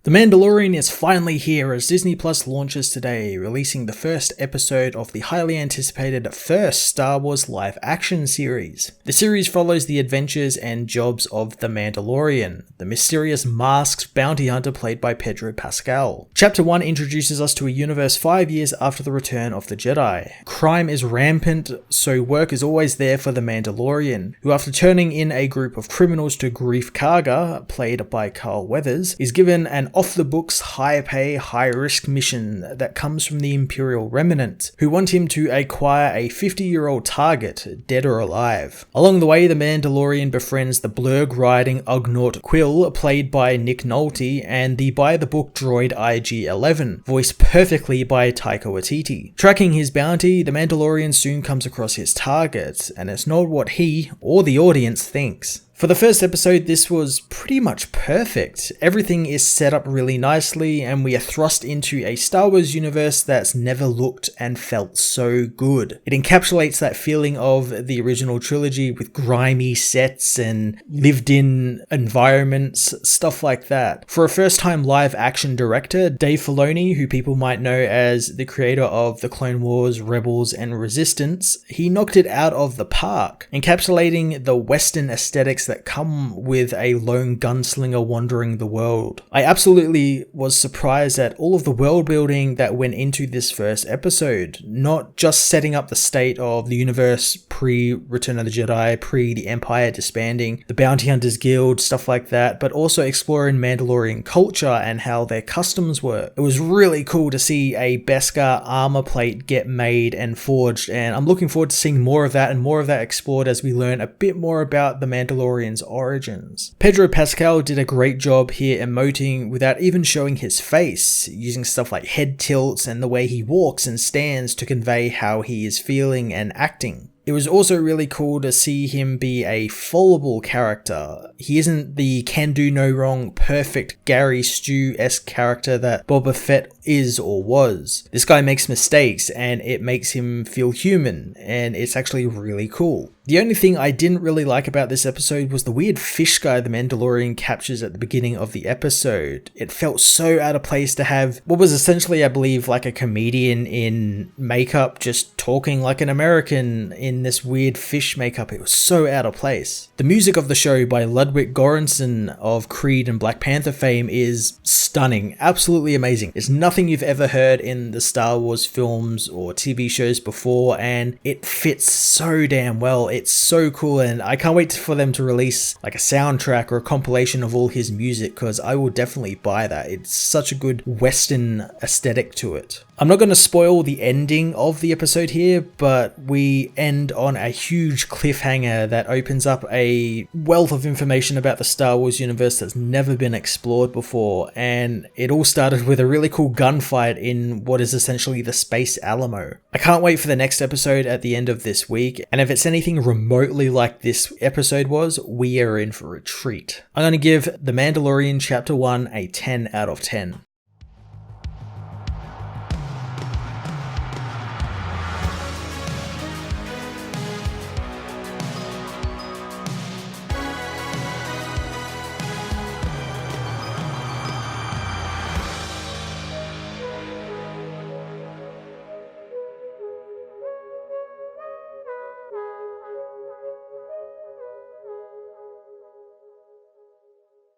The Mandalorian is finally here as Disney Plus launches today, releasing the first episode of the highly anticipated first Star Wars live-action series. The series follows the adventures and jobs of the Mandalorian, the mysterious masked bounty hunter played by Pedro Pascal. Chapter 1 introduces us to a universe 5 years after the return of the Jedi. Crime is rampant, so work is always there for the Mandalorian, who after turning in a group of criminals to Grief Karga, played by Carl Weathers, is given an off-the-books, high-pay, high-risk mission that comes from the Imperial Remnant, who want him to acquire a 50-year-old target, dead or alive. Along the way, the Mandalorian befriends the blurg-riding Ugnaught Quill, played by Nick Nolte, and the by-the-book droid IG-11, voiced perfectly by Taika Waititi. Tracking his bounty, the Mandalorian soon comes across his target, and it's not what he, or the audience, thinks. For the first episode, this was pretty much perfect. Everything is set up really nicely, and we are thrust into a Star Wars universe that's never looked and felt so good. It encapsulates that feeling of the original trilogy with grimy sets and lived-in environments, stuff like that. For a first-time live-action director, Dave Filoni, who people might know as the creator of The Clone Wars, Rebels, and Resistance, he knocked it out of the park, encapsulating the Western aesthetics that come with a lone gunslinger wandering the world. I absolutely was surprised at all of the world building that went into this first episode, not just setting up the state of the universe pre-Return of the Jedi, pre the Empire disbanding, the Bounty Hunters Guild, stuff like that, but also exploring Mandalorian culture and how their customs were. It was really cool to see a Beskar armor plate get made and forged, and I'm looking forward to seeing more of that and more of that explored as we learn a bit more about the Mandalorian's origins. Pedro Pascal did a great job here emoting without even showing his face, using stuff like head tilts and the way he walks and stands to convey how he is feeling and acting. It was also really cool to see him be a fallible character. He isn't the can do no wrong, perfect Gary Stu-esque character that Boba Fett is or was. This guy makes mistakes and it makes him feel human, and it's actually really cool. The only thing I didn't really like about this episode was the weird fish guy the Mandalorian captures at the beginning of the episode. It felt so out of place to have what was essentially, I believe, like a comedian in makeup just talking like an American in this weird fish makeup. It was so out of place. The music of the show by Ludwig Göransson of Creed and Black Panther fame is stunning, absolutely amazing. It's nothing you've ever heard in the Star Wars films or TV shows before, and it fits so damn well. It's so cool, and I can't wait for them to release like a soundtrack or a compilation of all his music, because I will definitely buy that. It's such a good Western aesthetic to it. I'm not going to spoil the ending of the episode here, but we end on a huge cliffhanger that opens up a wealth of information about the Star Wars universe that's never been explored before, and it all started with a really cool gunfight in what is essentially the Space Alamo. I can't wait for the next episode at the end of this week, and if it's anything remotely like this episode was, we are in for a treat. I'm going to give The Mandalorian Chapter 1 a 10 out of 10.